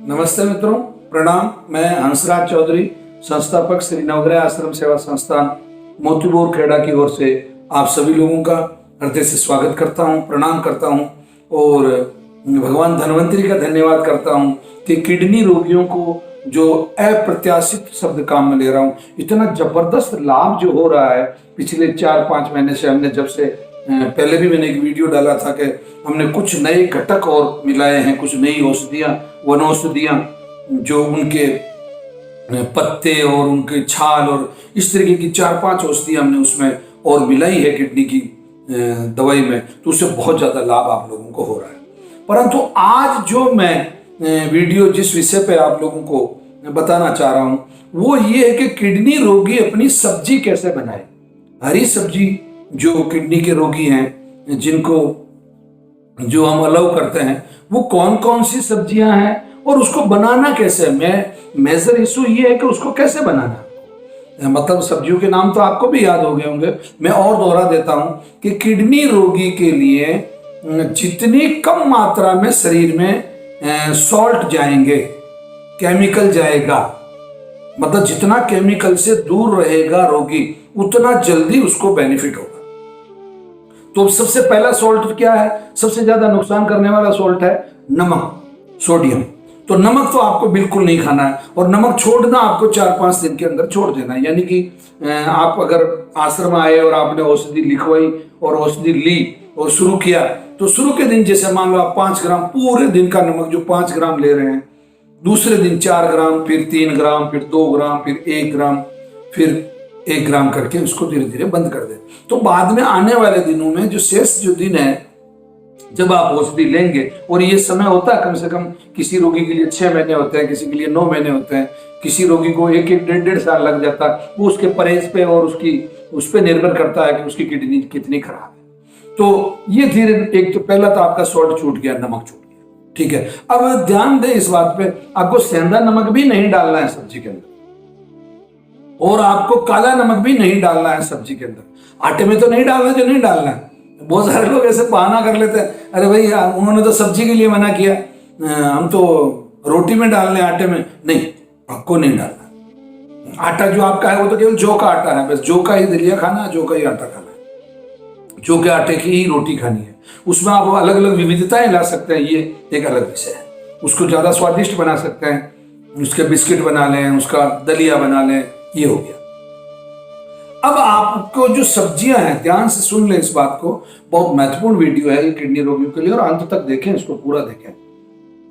नमस्ते मित्रों, प्रणाम। मैं हंसराज चौधरी, संस्थापक श्री नवग्रह आश्रम सेवा संस्थान मोतीपुर खेड़ा की ओर से आप सभी लोगों का हृदय से स्वागत करता हूं, प्रणाम करता हूं और भगवान धन्वंतरी का धन्यवाद करता हूं कि किडनी रोगियों को जो अप्रत्याशित शब्द काम में ले रहा हूं, इतना जबरदस्त लाभ जो हो रहा है पिछले 4-5 महीने से। हमने जब से पहले भी मैंने एक वीडियो डाला था कि हमने कुछ नए घटक और मिलाए हैं, कुछ नई औषधियाँ, वनौषधियाँ जो उनके पत्ते और उनके छाल और इस तरीके की 4-5 औषधियाँ हमने उसमें और मिलाई है किडनी की दवाई में, तो उससे बहुत ज़्यादा लाभ आप लोगों को हो रहा है। परंतु आज जो मैं वीडियो जिस विषय पे आप लोगों को बताना चाह रहा हूँ वो ये है कि किडनी रोगी अपनी सब्जी कैसे बनाए। हरी सब्जी जो किडनी के रोगी हैं जिनको जो हम अलाउ करते हैं वो कौन कौन सी सब्जियां हैं और उसको बनाना कैसे है। मेजर इशू ये है कि उसको कैसे बनाना। मतलब सब्जियों के नाम तो आपको भी याद हो गए होंगे, मैं और दोहरा देता हूं कि किडनी रोगी के लिए जितनी कम मात्रा में शरीर में सॉल्ट जाएंगे, केमिकल जाएगा, मतलब जितना केमिकल से दूर रहेगा रोगी उतना जल्दी उसको बेनिफिट होगा। तो सबसे पहला सॉल्ट क्या है? सबसे ज्यादा नुकसान करने वाला सॉल्ट है नमक, सोडियम। तो नमक तो आपको बिल्कुल नहीं खाना है और नमक छोड़ना आपको 4-5 दिन के अंदर छोड़ देना है। यानी कि आप अगर आश्रम आए और आपने औषधि लिखवाई और औषधि ली और शुरू किया, तो शुरू के दिन जैसे मान लो आप 5 ग्राम पूरे दिन का नमक जो 5 ग्राम ले रहे हैं, दूसरे दिन 4 ग्राम, फिर 3 ग्राम, फिर 2 ग्राम, फिर 1 ग्राम, फिर 1 ग्राम करके उसको धीरे धीरे बंद कर दे। तो बाद में आने वाले दिनों में जो शेष जो दिन है जब आप औषधि लेंगे, और ये समय होता है कम से कम किसी रोगी के लिए 6 महीने होते हैं, किसी के लिए 9 महीने होते हैं, किसी रोगी को 1-1, 1.5 साल लग जाता है। वो उसके परहेज पे और उस पर निर्भर करता है कि उसकी किडनी कितनी खराब है। तो ये धीरे एक तो पहला तो आपका सॉल्ट छूट गया, नमक छूट गया, ठीक है। अब ध्यान दें इस बात पे, आपको सेंधा नमक भी नहीं डालना है सब्जी के अंदर और आपको काला नमक भी नहीं डालना है सब्जी के अंदर। आटे में तो नहीं डालना जो नहीं डालना है। बहुत सारे लोग ऐसे बहाना कर लेते हैं, अरे भाई उन्होंने तो सब्जी के लिए मना किया, हम तो रोटी में डालने आटे में नहीं, आपको नहीं डालना। आटा जो आपका है वो तो केवल जौ का आटा है, बस जौ का ही दलिया खाना है, जौ का ही आटा खाना है, जौ के आटे की ही रोटी खानी है। उसमें आप अलग अलग विविधताएं ला सकते हैं, ये एक अलग विषय है। उसको ज्यादा स्वादिष्ट बना सकते हैं, उसके बिस्किट बना लें, उसका दलिया बना लें, ये हो गया। अब आपको जो सब्जियां हैं, ध्यान से सुन लें इस बात को, बहुत महत्वपूर्ण वीडियो है ये किडनी रोगियों के लिए और अंत तक देखें, इसको पूरा देखें।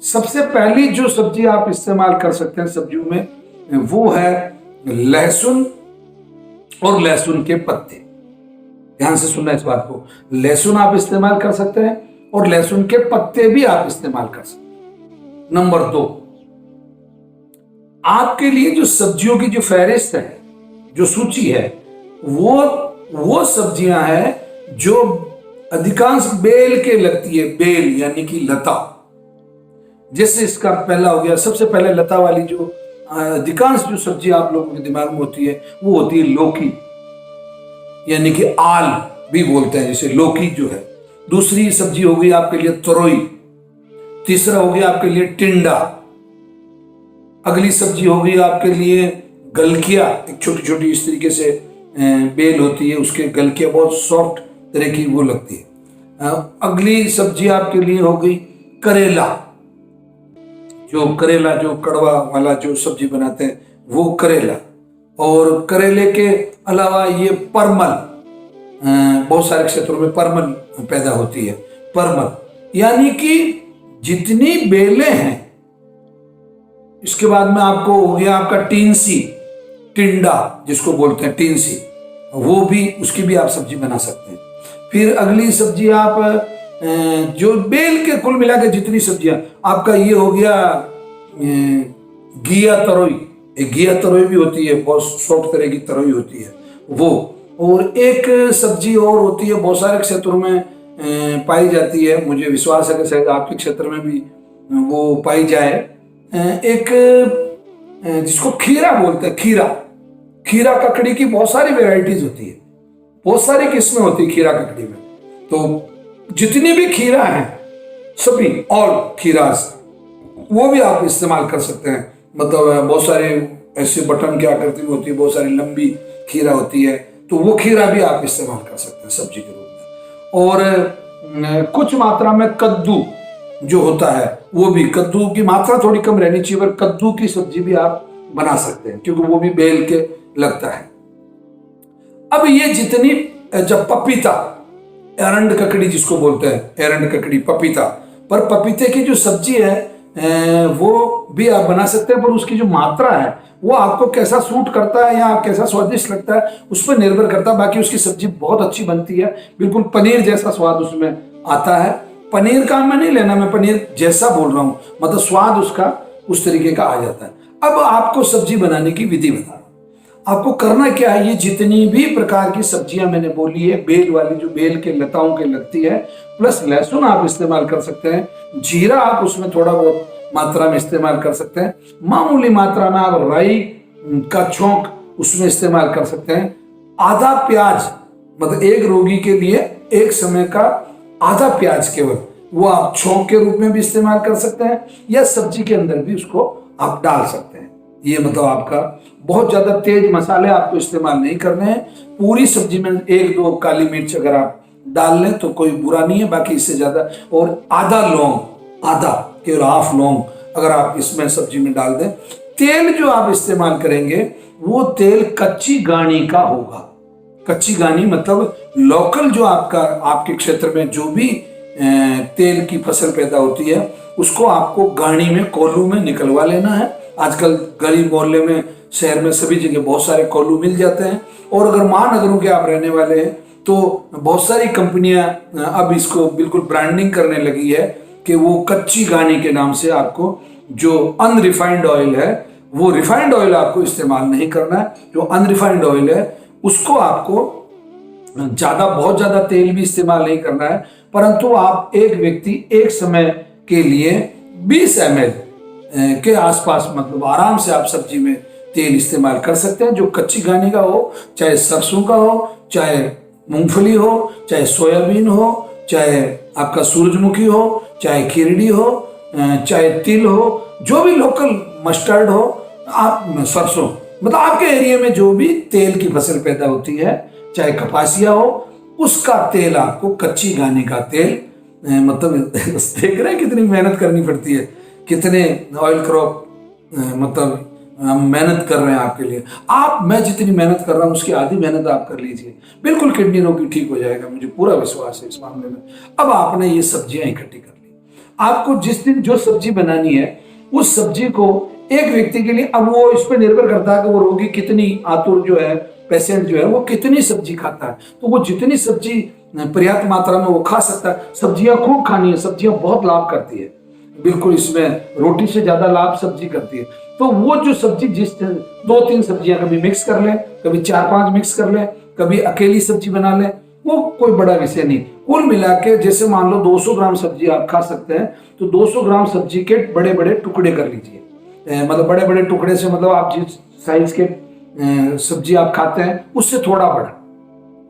सबसे पहली जो सब्जी आप इस्तेमाल कर सकते हैं सब्जियों में वो है लहसुन और लहसुन के पत्ते। ध्यान से सुनना इस बात को, लहसुन आप इस्तेमाल कर सकते हैं और लहसुन के पत्ते भी आप इस्तेमाल कर सकते हैं। नंबर 2, आपके लिए जो सब्जियों की जो फहरिस्त है, जो सूची है, वो सब्जियां हैं जो अधिकांश बेल के लगती है, बेल यानी कि लता। जैसे इसका पहला हो गया, सबसे पहले लता वाली जो अधिकांश जो सब्जी आप लोगों के दिमाग में होती है वो होती है लौकी, यानी कि आल भी बोलते हैं जैसे लौकी जो है। दूसरी सब्जी हो गई आपके लिए तरोई, तीसरा हो गया आपके लिए टिंडा, अगली सब्जी हो गई आपके लिए गलकिया, एक छोटी छोटी इस तरीके से बेल होती है, उसके गलकिया बहुत सॉफ्ट तरह की वो लगती है। अगली सब्जी आपके लिए हो गई करेला, जो कड़वा वाला जो सब्जी बनाते हैं वो करेला। और करेले के अलावा ये परमल, बहुत सारे क्षेत्रों में परमल पैदा होती है, परमल। यानी कि जितनी बेलें हैं, इसके बाद में आपको हो गया आपका टिंसी, टिंडा जिसको बोलते हैं टिंसी, वो भी, उसकी भी आप सब्जी बना सकते हैं। फिर अगली सब्जी आप जो बेल के कुल मिला के जितनी सब्जियां, आपका ये हो गया घिया तरोई, एक घिया तरोई भी होती है, बहुत सॉफ्ट तरह की तरोई होती है वो। और एक सब्जी और होती है, बहुत सारे क्षेत्रों में पाई जाती है, मुझे विश्वास है कि शायद आपके क्षेत्र में भी वो पाई जाए, एक जिसको खीरा बोलते हैं, खीरा ककड़ी की बहुत सारी वेराइटीज होती है, बहुत सारी किस्में होती है खीरा ककड़ी में। तो जितनी भी खीरा है सभी, ऑल खीरास, वो भी आप इस्तेमाल कर सकते हैं। मतलब बहुत सारे ऐसे बटन की आकृति में होती है, बहुत सारी लंबी खीरा होती है, तो वो खीरा भी आप इस्तेमाल कर सकते हैं सब्जी के रूप में। और कुछ मात्रा में कद्दू जो होता है, वो भी, कद्दू की मात्रा थोड़ी कम रहनी चाहिए, पर कद्दू की सब्जी भी आप बना सकते हैं क्योंकि वो भी बेल के लगता है। अब ये जितनी, जब पपीता, एरंड ककड़ी जिसको बोलते हैं, एरंड ककड़ी, पपीता, पर पपीते की जो सब्जी है वो भी आप बना सकते हैं, पर उसकी जो मात्रा है वो आपको कैसा सूट करता है या कैसा स्वादिष्ट लगता है उस पर निर्भर करता है। बाकी उसकी सब्जी बहुत अच्छी बनती है, बिल्कुल पनीर जैसा स्वाद उसमें आता है। पनीर का मैं नहीं लेना, मैं पनीर जैसा बोल रहा हूँ, मतलब स्वाद उसका उस तरीके का आ जाता है। अब आपको सब्जी बनाने की विधि बता रहा हूं। आपको करना क्या है, ये जितनी भी प्रकार की सब्जियां मैंने बोली है, बेल वाली जो बेल के लताओं के लगती है, प्लस लहसुन आप इस्तेमाल कर सकते हैं, जीरा आप उसमें थोड़ा बहुत मात्रा में इस्तेमाल कर सकते हैं, मामूली मात्रा में आप राई का छौंक उसमें इस्तेमाल कर सकते हैं, आधा प्याज, मतलब एक रोगी के लिए एक समय का आधा प्याज केवल, वो आप छौंक के रूप में भी इस्तेमाल कर सकते हैं, या सब्जी के अंदर भी उसको आप डाल सकते हैं। ये मतलब आपका बहुत ज्यादा तेज मसाले आपको इस्तेमाल नहीं करने हैं। पूरी सब्जी में एक दो काली मिर्च अगर आप डाल लें तो कोई बुरा नहीं है, बाकी इससे ज्यादा, और आधा लौंग, आधा केवल हाफ लौंग अगर आप इसमें सब्जी में डाल दें। तेल जो आप इस्तेमाल करेंगे वो तेल कच्ची घानी का होगा। कच्ची घानी मतलब लोकल, जो आपका आपके क्षेत्र में जो भी तेल की फसल पैदा होती है उसको आपको घानी में, कोल्हू में निकलवा लेना है। आजकल गली मोहल्ले में, शहर में सभी जगह बहुत सारे कोल्हू मिल जाते हैं। और अगर महानगरों के आप रहने वाले हैं तो बहुत सारी कंपनियां अब इसको बिल्कुल ब्रांडिंग करने लगी है कि वो कच्ची घानी के नाम से आपको जो अनरिफाइंड ऑयल है, वो रिफाइंड ऑयल आपको इस्तेमाल नहीं करना है। जो अनरिफाइंड ऑयल है उसको आपको बहुत ज्यादा तेल भी इस्तेमाल नहीं करना है, परंतु आप एक व्यक्ति एक समय के लिए 20 ml के आसपास, मतलब आराम से आप सब्जी में तेल इस्तेमाल कर सकते हैं, जो कच्ची घानी का हो, चाहे सरसों का हो, चाहे मूंगफली हो, चाहे सोयाबीन हो, चाहे आपका सूरजमुखी हो, चाहे खिरड़ी हो, चाहे तिल हो, जो भी लोकल मस्टर्ड हो, आप सरसों, मतलब आपके एरिया में जो भी तेल की फसल पैदा होती है, चाहे कपासिया हो, उसका तेल आपको, कच्ची घानी का तेल, मतलब देख रहे हैं कितनी मेहनत करनी पड़ती है, कितने ऑयल क्रॉप मतलब हम मेहनत कर रहे हैं आपके लिए। मैं जितनी मेहनत कर रहा हूं उसकी आधी मेहनत आप कर लीजिए, बिल्कुल किडनी रोगी ठीक हो जाएगा, मुझे पूरा विश्वास है इस मामले में। अब आपने ये सब्जियां इकट्ठी कर ली, आपको जिस दिन जो सब्जी बनानी है उस सब्जी को एक व्यक्ति के लिए, अब वो इस पर निर्भर करता है कि वो रोगी कितनी आतुर जो है, पेशेंट जो है वो कितनी सब्जी खाता है, तो वो जितनी सब्जी पर्याप्त मात्रा में वो खा सकता है। सब्जियां खूब खानी है, सब्जियां बहुत लाभ करती है, बिल्कुल इसमें रोटी से ज्यादा लाभ सब्जी करती है। तो वो जो सब्जी, जिस 2-3 सब्जियां कभी मिक्स कर लें, कभी 4-5 मिक्स कर लें, कभी अकेली सब्जी बना लें, वो कोई बड़ा विषय नहीं। कुल मिला के जैसे मान लो 200 ग्राम सब्जी आप खा सकते हैं, तो 200 ग्राम सब्जी के बड़े बड़े टुकड़े कर लीजिए। मतलब बड़े बड़े टुकड़े से मतलब आप जिस साइज के सब्जी आप खाते हैं उससे थोड़ा बड़ा,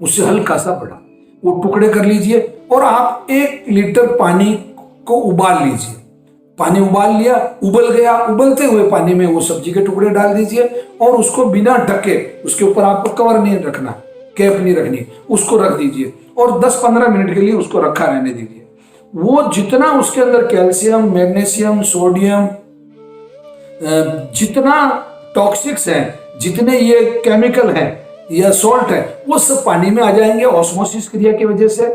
उससे हल्का सा बड़ा वो टुकड़े कर लीजिए। और आप 1 लीटर पानी को उबाल लीजिए। पानी उबाल लिया, उबल गया, उबलते हुए पानी में वो सब्जी के टुकड़े डाल दीजिए और उसको बिना ढके, उसके ऊपर आपको कवर नहीं रखना, कैप नहीं रखनी, उसको रख दीजिए और 10-15 मिनट के लिए उसको रखा रहने दीजिए। वो जितना उसके अंदर कैल्शियम, मैग्नीशियम, सोडियम, जितना टॉक्सिक्स हैं, जितने ये केमिकल हैं या सॉल्ट है, वो सब पानी में आ जाएंगे ऑस्मोसिस क्रिया की वजह से।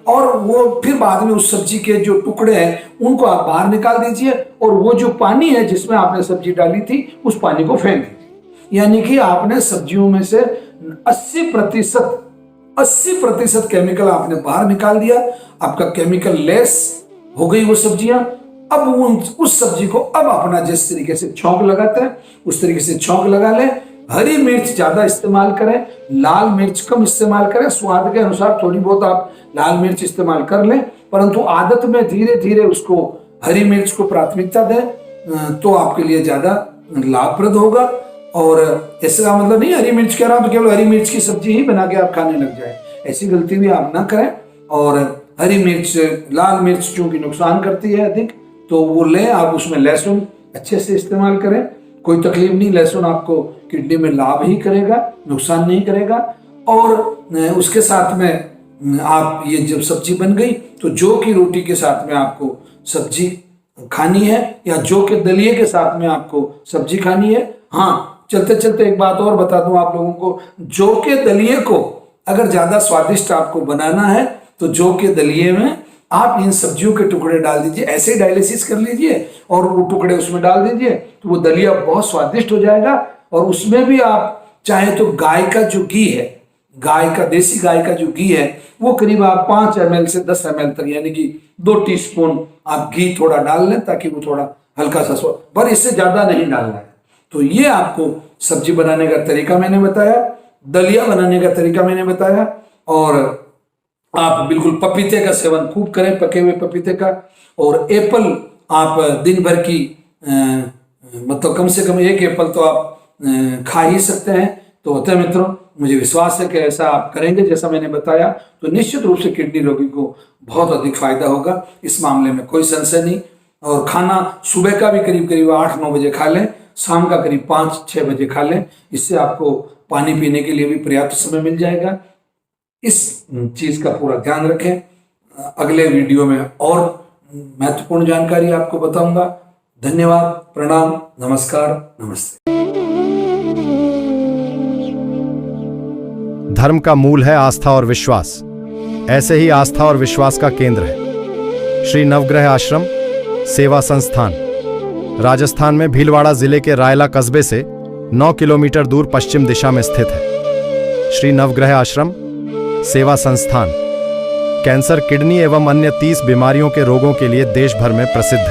और वो फिर बाद में उस सब्जी के जो टुकड़े हैं उनको आप बाहर निकाल दीजिए और वो जो पानी है जिसमें आपने सब्जी डाली थी उस पानी को फेंक दीजिए। यानी कि आपने सब्जियों में से 80% केमिकल आपने बाहर निकाल दिया, आपका केमिकल लेस हो गई वो सब्जियां। अब उस सब्जी को अब अपना जिस तरीके से छौंक लगाते हैं उस तरीके से छौंक लगा लें। हरी मिर्च ज्यादा इस्तेमाल करें, लाल मिर्च कम इस्तेमाल करें, स्वाद के अनुसार थोड़ी बहुत आप लाल मिर्च इस्तेमाल कर लें, परंतु आदत में धीरे धीरे उसको हरी मिर्च को प्राथमिकता दें तो आपके लिए ज्यादा लाभप्रद होगा। और ऐसा मतलब नहीं हरी मिर्च कह रहा हूं तो केवल हरी मिर्च की सब्जी ही बना के आप खाने लग जाए, ऐसी गलती भी आप ना करें। और हरी मिर्च, लाल मिर्च चूंकि नुकसान करती है अधिक, तो वो लें आप। उसमें लहसुन अच्छे से इस्तेमाल करें, कोई तकलीफ नहीं, लहसुन आपको किडनी में लाभ ही करेगा, नुकसान नहीं करेगा। और उसके साथ में आप ये जब सब्जी बन गई तो जौ की रोटी के साथ में आपको सब्जी खानी है, या जौ के दलिए के साथ में आपको सब्जी खानी है। हाँ, चलते चलते एक बात और बता दूं आप लोगों को, जौ के दलिए को अगर ज्यादा स्वादिष्ट आपको बनाना है तो जौ के दलिए में आप इन सब्जियों के टुकड़े डाल दीजिए, ऐसे डायलिसिस कर लीजिए और वो टुकड़े उसमें डाल दीजिए, तो वो दलिया बहुत स्वादिष्ट हो जाएगा। और उसमें भी आप चाहे तो गाय का जो घी है, गाय का, देसी गाय का जो घी है, वो करीब आप 5 ml से 10 ml तक, यानी कि 2 टीस्पून आप घी थोड़ा डाल लें, ताकि वो थोड़ा हल्का सा स्वाद, पर इससे ज्यादा नहीं डालना है। तो ये आपको सब्जी बनाने का तरीका मैंने बताया, दलिया बनाने का तरीका मैंने बताया। और आप बिल्कुल पपीते का सेवन खूब करें, पके हुए पपीते का। और एप्पल आप दिन भर की मतलब कम से कम 1 एप्पल तो आप खा ही सकते हैं। तो होता है मित्रों, मुझे विश्वास है कि ऐसा आप करेंगे जैसा मैंने बताया, तो निश्चित रूप से किडनी रोगी को बहुत अधिक फायदा होगा, इस मामले में कोई संशय नहीं। और खाना सुबह का भी करीब करीब 8-9 बजे खा लें, शाम का करीब 5-6 बजे खा लें, इससे आपको पानी पीने के लिए भी पर्याप्त समय मिल जाएगा। इस चीज का पूरा ध्यान रखें। अगले वीडियो में और महत्वपूर्ण जानकारी आपको बताऊंगा। धन्यवाद, प्रणाम, नमस्कार, नमस्ते। धर्म का मूल है आस्था और विश्वास। ऐसे ही आस्था और विश्वास का केंद्र है श्री नवग्रह आश्रम सेवा संस्थान, राजस्थान में भीलवाड़ा जिले के रायला कस्बे से 9 किलोमीटर दूर पश्चिम दिशा में स्थित है। श्री नवग्रह आश्रम सेवा संस्थान कैंसर, किडनी एवं अन्य 30 बीमारियों के रोगों के लिए देश भर में प्रसिद्ध है।